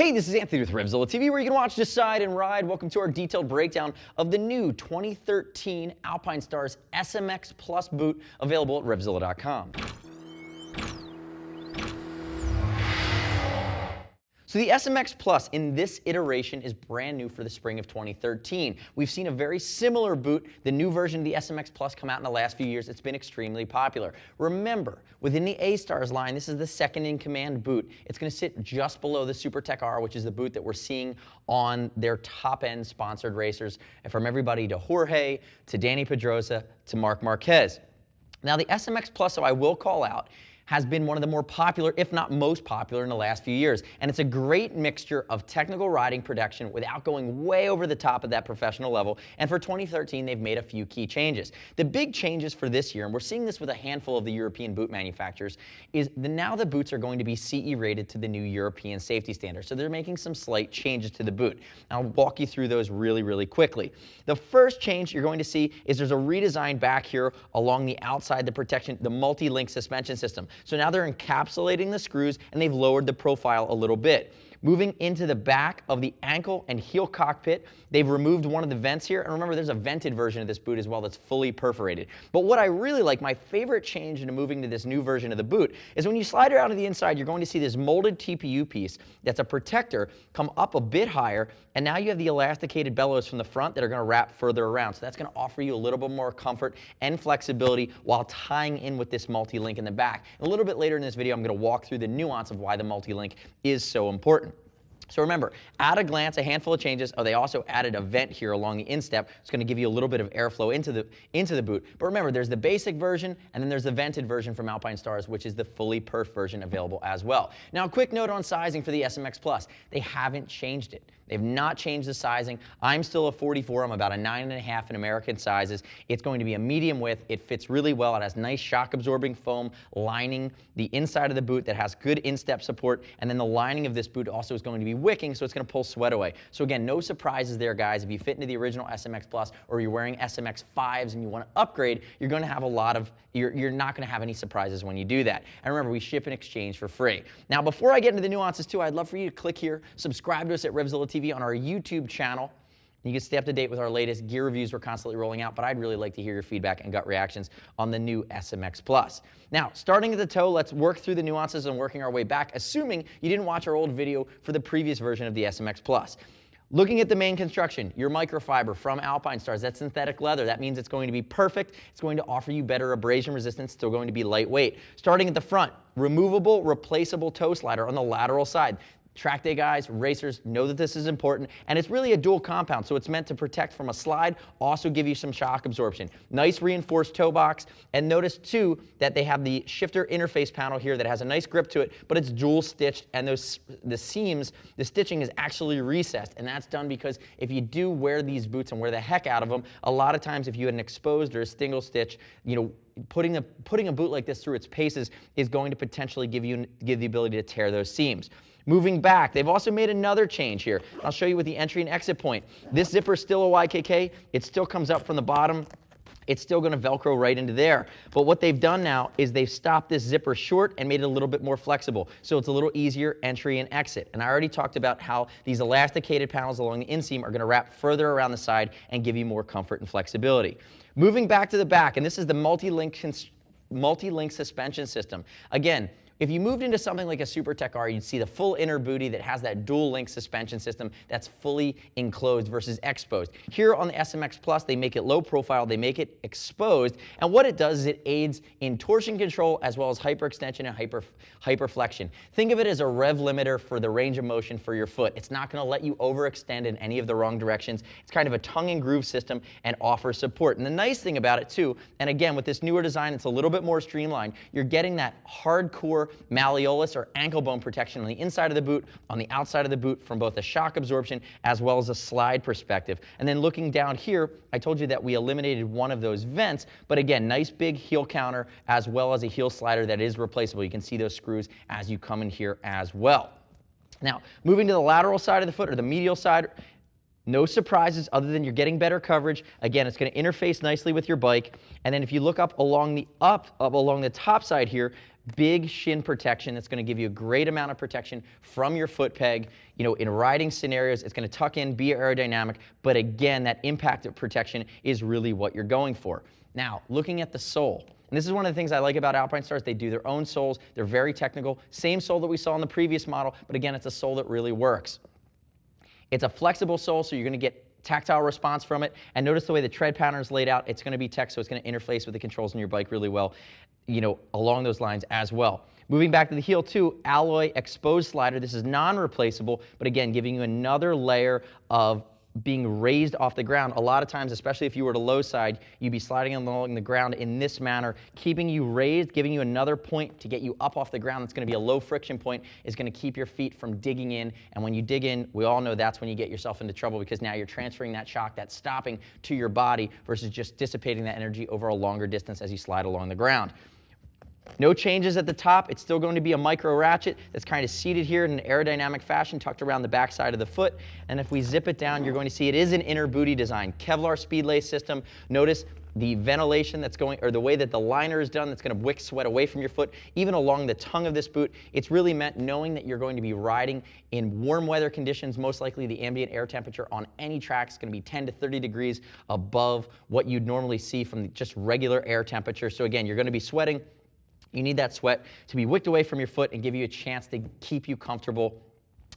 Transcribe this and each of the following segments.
Hey, this is Anthony with RevZilla TV, where you can watch, decide, and ride. Welcome to our detailed breakdown of the new 2013 Alpinestars SMX Plus boot, available at RevZilla.com. So the SMX Plus in this iteration is brand new for the spring of 2013. We've seen a very similar boot, the new version of the SMX Plus, come out in the last few years. It's been extremely popular. Remember, within the Astars line, this is the second-in-command boot. It's going to sit just below the SuperTech R, which is the boot that we're seeing on their top-end sponsored racers, and from everybody to Jorge, to Danny Pedrosa, to Marc Marquez. Now the SMX Plus, so I will call out, has been one of the more popular, if not most popular, in the last few years. And it's a great mixture of technical riding production without going way over the top of that professional level. And for 2013, they've made a few key changes. The big changes for this year, and we're seeing this with a handful of the European boot manufacturers, is now the boots are going to be CE rated to the new European safety standards. So they're making some slight changes to the boot. I'll walk you through those really quickly. The first change you're going to see is there's a redesign back here along the outside, the protection, the multi-link suspension system. So now they're encapsulating the screws and they've lowered the profile a little bit. Moving into the back of the ankle and heel cockpit, they've removed one of the vents here. And remember, there's a vented version of this boot as well that's fully perforated. But what I really like, my favorite change into moving to this new version of the boot, is when you slide it out to the inside, you're going to see this molded TPU piece that's a protector come up a bit higher. And now you have the elasticated bellows from the front that are going to wrap further around. So that's going to offer you a little bit more comfort and flexibility while tying in with this multi-link in the back. A little bit later in this video, I'm going to walk through the nuance of why the multi-link is so important. So remember, at a glance, a handful of changes. Oh, they also added a vent here along the instep. It's going to give you a little bit of airflow into the boot. But remember, there's the basic version, and then there's the vented version from Alpinestars, which is the fully perf version available as well. Now, a quick note on sizing for the SMX Plus. They haven't changed it. They've not changed the sizing. I'm still a 44. I'm about a 9.5 in American sizes. It's going to be a medium width. It fits really well. It has nice shock-absorbing foam lining the inside of the boot that has good instep support. And then the lining of this boot also is going to be wicking, so it's going to pull sweat away. So again, no surprises there, guys. If you fit into the original SMX Plus or you're wearing SMX 5s and you want to upgrade, you're going to have a lot of, you're not going to have any surprises when you do that. And remember, we ship and exchange for free. Now, before I get into the nuances too, I'd love for you to click here, subscribe to us at RevZilla TV on our YouTube channel. You can stay up to date with our latest gear reviews we're constantly rolling out, but I'd really like to hear your feedback and gut reactions on the new SMX Plus. Now, starting at the toe, let's work through the nuances and working our way back, assuming you didn't watch our old video for the previous version of the SMX Plus. Looking at the main construction, your microfiber from Alpinestars, that's synthetic leather. That means it's going to be perfect. It's going to offer you better abrasion resistance. It's still going to be lightweight. Starting at the front, removable, replaceable toe slider on the lateral side. Track day guys, racers, know that this is important, and it's really a dual compound, so it's meant to protect from a slide, also give you some shock absorption. Nice reinforced toe box, and notice too that they have the shifter interface panel here that has a nice grip to it, but it's dual stitched, and the seams, the stitching is actually recessed, and that's done because if you do wear these boots and wear the heck out of them, a lot of times if you had an exposed or a single stitch, you know, putting a boot like this through its paces is going to potentially give the ability to tear those seams. Moving back, they've also made another change here. I'll show you with the entry and exit point. This zipper is still a YKK. It still comes up from the bottom. It's still going to Velcro right into there. But what they've done now is they've stopped this zipper short and made it a little bit more flexible. So it's a little easier entry and exit. And I already talked about how these elasticated panels along the inseam are going to wrap further around the side and give you more comfort and flexibility. Moving back to the back, and this is the multi-link suspension system. Again, if you moved into something like a SuperTech R, you'd see the full inner Bootie that has that dual link suspension system that's fully enclosed versus exposed. Here on the SMX Plus, they make it low profile, they make it exposed, and what it does is it aids in torsion control as well as hyperextension and hyperflexion. Think of it as a rev limiter for the range of motion for your foot. It's not going to let you overextend in any of the wrong directions. It's kind of a tongue and groove system and offers support. And the nice thing about it too, and again with this newer design, it's a little bit more streamlined, you're getting that hardcore malleolus or ankle bone protection on the inside of the boot, on the outside of the boot from both a shock absorption as well as a slide perspective. And then looking down here, I told you that we eliminated one of those vents, but again, nice big heel counter as well as a heel slider that is replaceable. You can see those screws as you come in here as well. Now, moving to the lateral side of the foot or the medial side, no surprises other than you're getting better coverage. Again, it's going to interface nicely with your bike. And then if you look up along the top side here, big shin protection that's going to give you a great amount of protection from your foot peg. You know, in riding scenarios, it's going to tuck in, be aerodynamic, but again, that impact of protection is really what you're going for. Now, looking at the sole. And this is one of the things I like about Alpinestars. They do their own soles. They're very technical. Same sole that we saw in the previous model, but again, it's a sole that really works. It's a flexible sole, so you're going to get tactile response from it. And notice the way the tread pattern is laid out. It's going to be tech, so it's going to interface with the controls on your bike really well, you know, along those lines as well. Moving back to the heel too, alloy exposed slider. This is non-replaceable, but again, giving you another layer of being raised off the ground. A lot of times, especially if you were to low side, you'd be sliding along the ground in this manner, keeping you raised, giving you another point to get you up off the ground. That's going to be a low friction point, is going to keep your feet from digging in. And when you dig in, we all know that's when you get yourself into trouble, because now you're transferring that shock, that stopping to your body versus just dissipating that energy over a longer distance as you slide along the ground. No changes at the top. It's still going to be a micro ratchet that's kind of seated here in an aerodynamic fashion, tucked around the back side of the foot. And if we zip it down, you're going to see it is an inner booty design. Kevlar speed lace system. Notice the ventilation that's going, or the way that the liner is done, that's going to wick sweat away from your foot, even along the tongue of this boot. It's really meant knowing that you're going to be riding in warm weather conditions. Most likely the ambient air temperature on any track is going to be 10 to 30 degrees above what you'd normally see from just regular air temperature. So again, you're going to be sweating. You need that sweat to be wicked away from your foot and give you a chance to keep you comfortable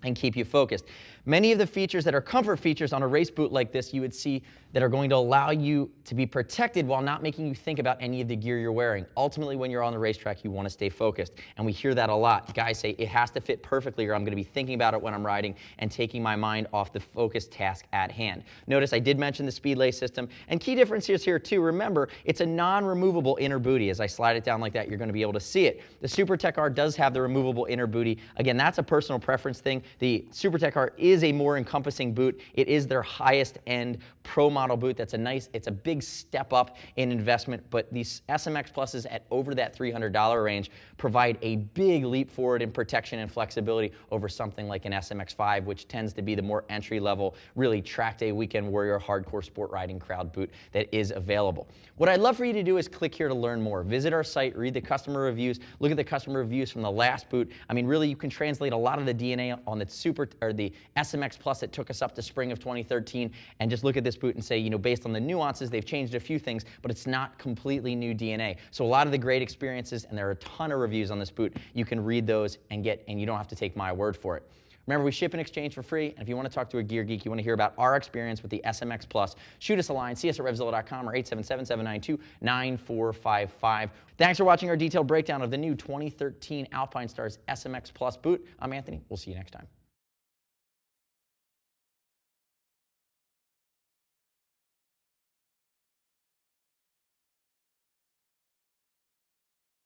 and keep you focused. Many of the features that are comfort features on a race boot like this, you would see that are going to allow you to be protected while not making you think about any of the gear you're wearing. Ultimately, when you're on the racetrack, you want to stay focused. And we hear that a lot. Guys say, it has to fit perfectly or I'm going to be thinking about it when I'm riding and taking my mind off the focused task at hand. Notice I did mention the speed lace system. And key difference is here too. Remember, it's a non-removable inner booty. As I slide it down like that, you're going to be able to see it. The Super Tech R does have the removable inner booty. Again, that's a personal preference thing. The Super Tech R is a more encompassing boot. It is their highest end pro model boot. That's a nice, it's a big step up in investment, but these SMX Pluses at over that $300 range provide a big leap forward in protection and flexibility over something like an SMX 5, which tends to be the more entry level, really track day weekend warrior hardcore sport riding crowd boot that is available. What I'd love for you to do is click here to learn more. Visit our site, read the customer reviews, look at the customer reviews from the last boot. I mean, really, you can translate a lot of the DNA on the SMX Plus that took us up to spring of 2013, and just look at this boot and say, you know, based on the nuances, they've changed a few things, but it's not completely new DNA. So a lot of the great experiences, and there are a ton of reviews on this boot, you can read those and you don't have to take my word for it. Remember, we ship and exchange for free, and if you want to talk to a gear geek, you want to hear about our experience with the SMX Plus, shoot us a line, see us at RevZilla.com or 877-792-9455. Thanks for watching our detailed breakdown of the new 2013 Alpinestars SMX Plus boot. I'm Anthony. We'll see you next time.